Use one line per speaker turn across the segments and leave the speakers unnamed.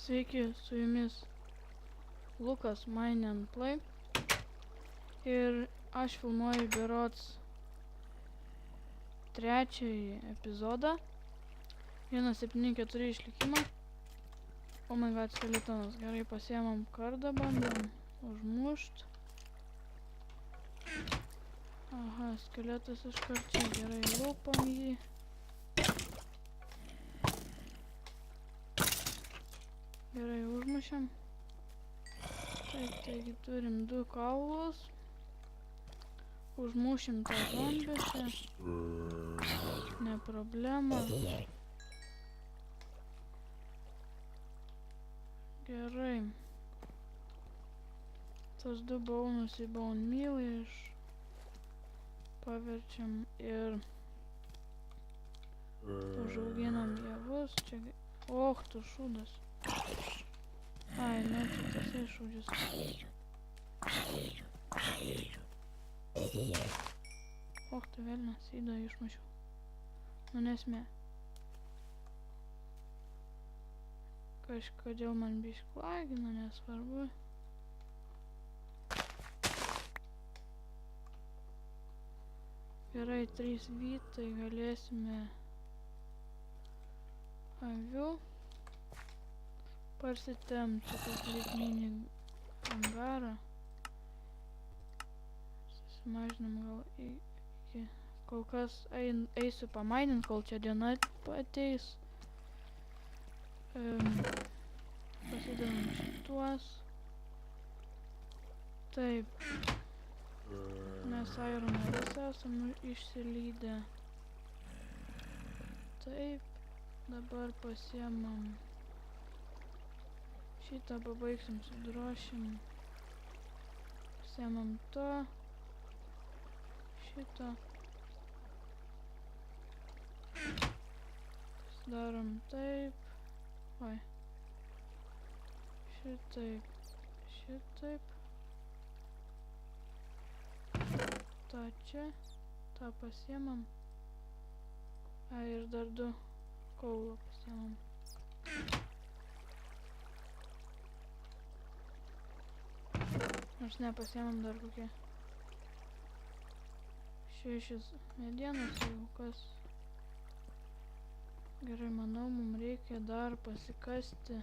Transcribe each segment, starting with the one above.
Sveiki, su jumis Lukas Mine and Play ir aš filmuoju berods trečiąjį epizodą 1.7.4 išlikimą. Oh my god, skeletonas. Gerai, pasiemam kardą, bandom užmušt. Aha, skeletas iškart čia. Gerai, lupam jį. Gerai, užmušėm. Taip, taigi turim 2 kaulus. Užmušim tą zombį čia. Ne problema. Gerai. Tos 2 baunus į bone meal paverčiam ir užauginam javus. Čia... Och, tu šūdas. Ai, ne, čia tasai šūdžius. Och, tu velnas, įdą išmušiau. Nu, nesmė. Kažkodėl man biškį lagina, nesvarbu. Gerai, 3 vytai galėsime avių parsitempti kaip mini angarą. Susimažinam gal iki... Kol kas eisiu pamainint, kol čia diena ateis. Pasidedam šituos. Taip. Mes ironerus esam išsilydę. Taip. Dabar pasiemam. Šitą pabaigsim, sudrošim. Pasiemam to. Šitą. Darom taip. Oi. Šitaip. Šitaip. tą čia, tą pasiemam. A, ir dar 2 kaulo pasiemam. Nors nepasiemam dar kokie 6 medienos, jeigu kas. Gerai, manau, mums reikia dar pasikasti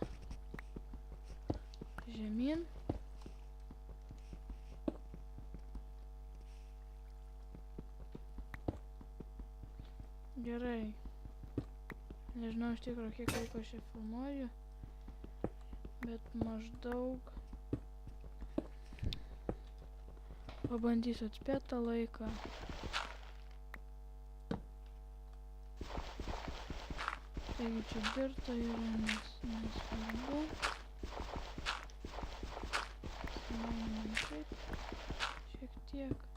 žemyn. Gerai. Nežinau iš tikro, kiek laiko aš čia filmuoju, bet maždaug pabandysiu atspėti tą laiką. Taigi čia dirta yra, nesvarbu. Samainam taip, šiek tiek.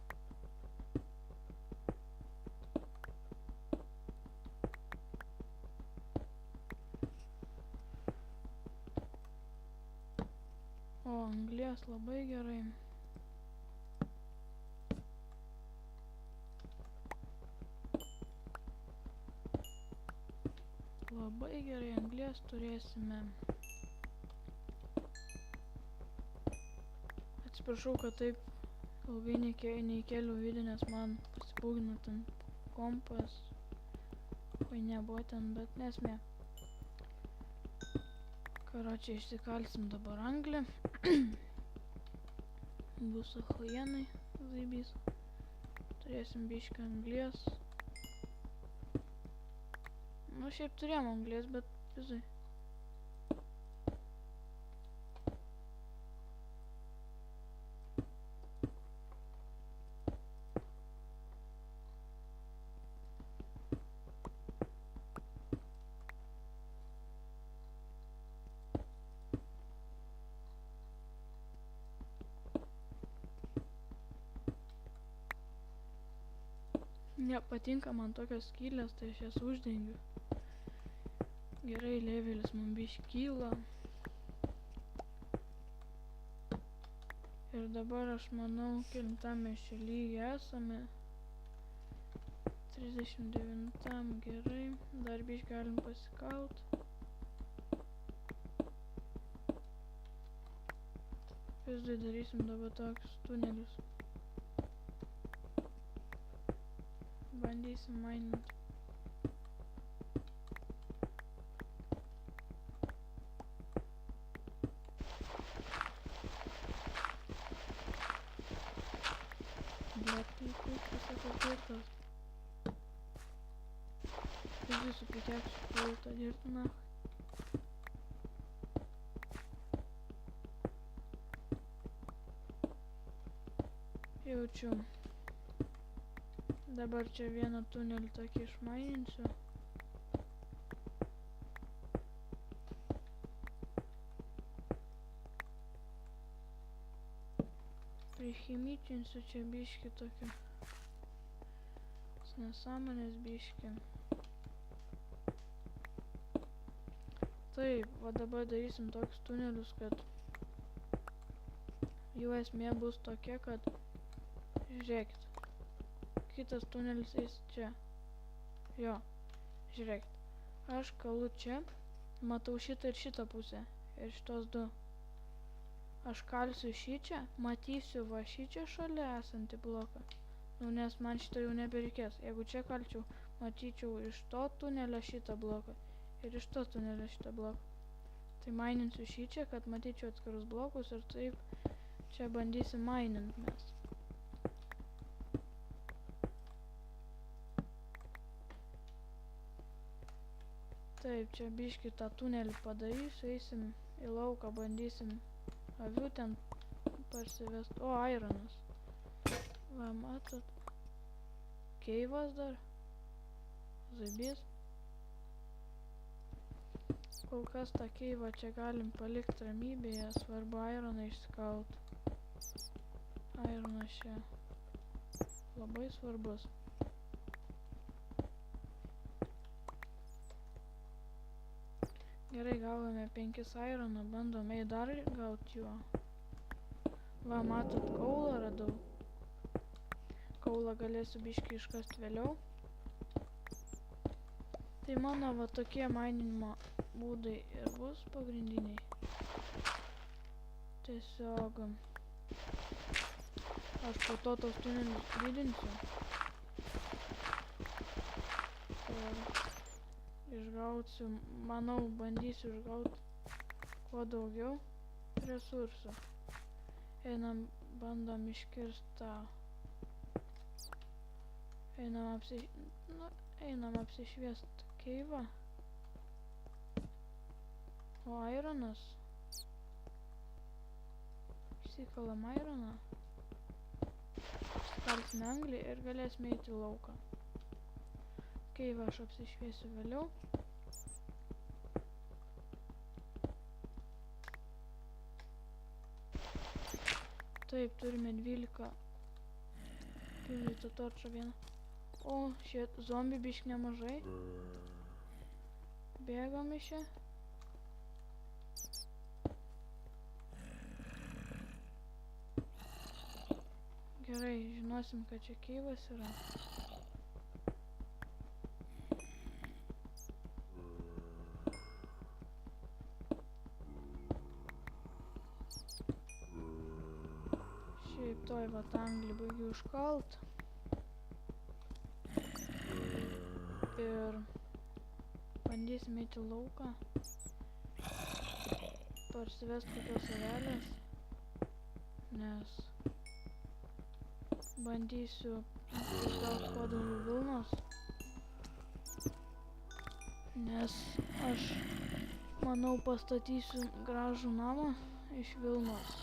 O, anglies labai gerai. Labai gerai anglies turėsime. Atsiprašau, kad taip ilgai neįkėliau video, nes man pasibūgino ten kompas. Oi, nebuvo ten, bet nesmė. Karočiai, išsikalsim dabar anglį. Bus achuienai zaibys. Turėsim biškį anglies. Nu, šiaip turėjom anglies, bet vizai. Nepatinka man tokios skylės, tai aš jas uždengiu. Gerai, levelis man biškį kyla. Ir dabar aš manau, kelintam mes čia lygiai esame. 39, gerai. Dar biškį galim pasikalt. Pizdai darysim dabar tokius tunelius. Bandysim maininti. Blet, tai visokios girtos. Pizdai su pikeksiu puolu tą dirtą nach. Jaučiu. Dabar čia vieną tunelį tokį išmaininsiu. Prichimyčinsiu čia biškį tokį. Nesąmonės biškį. Taip, va dabar darysim tokius tunelius, kad jų esmė bus tokia, kad žiūrėkit. Kitas tunelis eis čia. Jo, žiūrėkit. Aš kalu čia, matau šitą ir šitą pusę. Ir šitos du. Aš kalsiu šį čia, matysiu va šį čia šalia esantį bloką. Nu, nes man šito jau nebereikės. Jeigu čia kalčiau, matyčiau iš to tunelio šitą bloką. Ir iš to tunelio šitą bloką. Tai maininsiu šį čia, kad matyčiau atskirus blokus ir taip čia bandysim mainint mes. Taip, čia biškį tą tunelį padarysiu, eisim į lauką, bandysim avių ten parsivest. O, ironas. Va, matot. Keivas dar. Zaibys. Kol kas tą keivą čia galim palikti ramybėje, svarbu ironą išsikalt. Ironas čia labai svarbus. Gerai, gavome 5 ironą, bandom dar gauti juo. Va, matot, kaulą radau. Kaulą galėsiu biškį iškasti vėliau. Tai mano va tokie maininimo būdai ir bus pagrindiniai. Tiesiog aš po to tos tunelius didinsiu. Ir išgausiu, manau, bandysiu išgauti kuo daugiau resursų. Einam, bandom iškirsti tą. Einam apsišviest keivą. O ironas. Išsikalam ironą. Išsikalsime anglį ir galėsime eiti į lauką. Keivą aš apsišviesiu vėliau. Taip, turime 12. Pildyti torčą vieną. O, šit zombi bišk nemažai. Bėgam iš čia. Gerai, žinosim, kad čia keivas yra. Šiaip toj vat anglį baigiu iškalt. Ir bandysim eiti lauką. Parsivest kokios avelės. Nes bandysiu išgauti kuo daugiau vilnos. Nes aš manau pastatysiu gražų namą iš vilnos.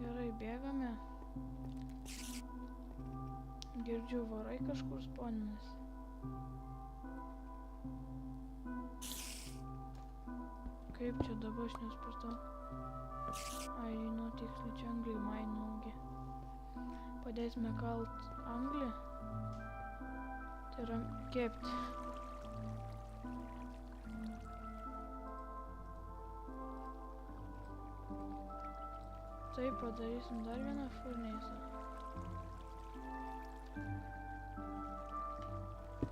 Gerai, bėgame. Girdžiu, varai kažkur sponinasi. Kaip čia dabar aš nesupratau. Ai, žinau, tiksliai čia anglį mainaugi. Padėsime kalt anglį. Tai yra kepti. Taip, padarysim dar vieną furneisą.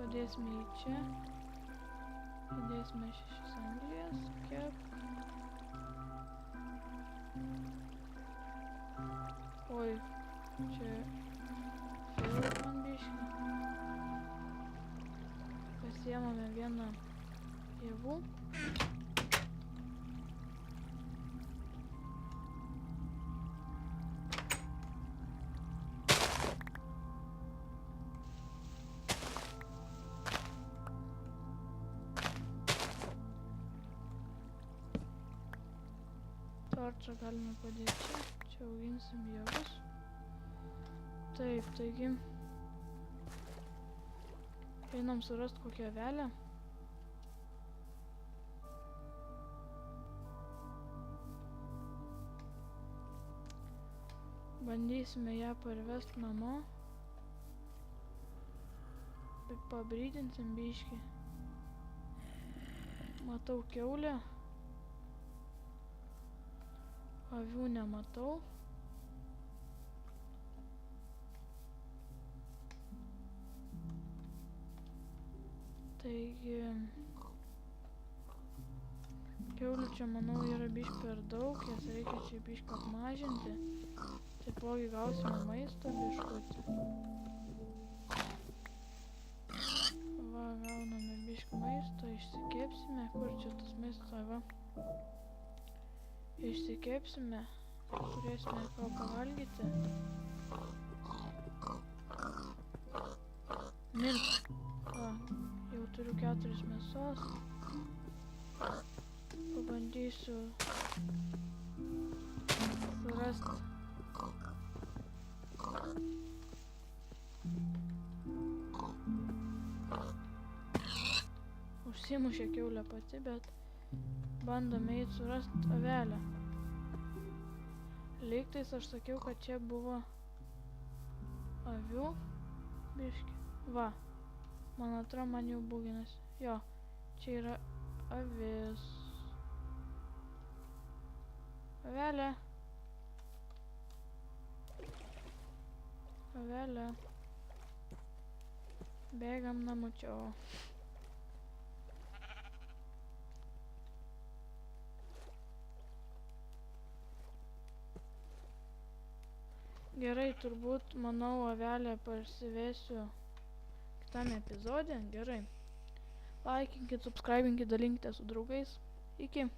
Padėsime į čia. Įdėsime 6 anglies. Kep. Oi, čia failas man biškį. Pasiėmame vieną javų. Torčą galime padėti čia. Čia auginsim javus. Taip, taigi einam surast kokią avelę. Bandysime ją parvest namo. Pabrydinsim biškį. Matau kiaulę. Avių nematau. Taigi kiaulių čia manau yra biškį per daug, jas reikia čia biškį apmažinti. Taipogi gausime maisto biškutį. Va, gauname biškį maisto, išsikepsime. Kur čia tas maistas, va. Išsikepsime, turėsime ką pavalgyti. Mirk. Va, jau turiu 4 mėsos. Pabandysiu surasti. Užsimušė kiaulė pati, bet bandome eit surast avelę. Lygtais aš sakiau, kad čia buvo avių biškį. Va, man atrodo, man jau buginasi. Jo, čia yra avis. Avelė. Avelė. Bėgam namučio. Gerai, turbūt, manau, avelę parsivesiu kitame epizode. Gerai. Laikinkit, subscribinkit, dalinkite su draugais. Iki.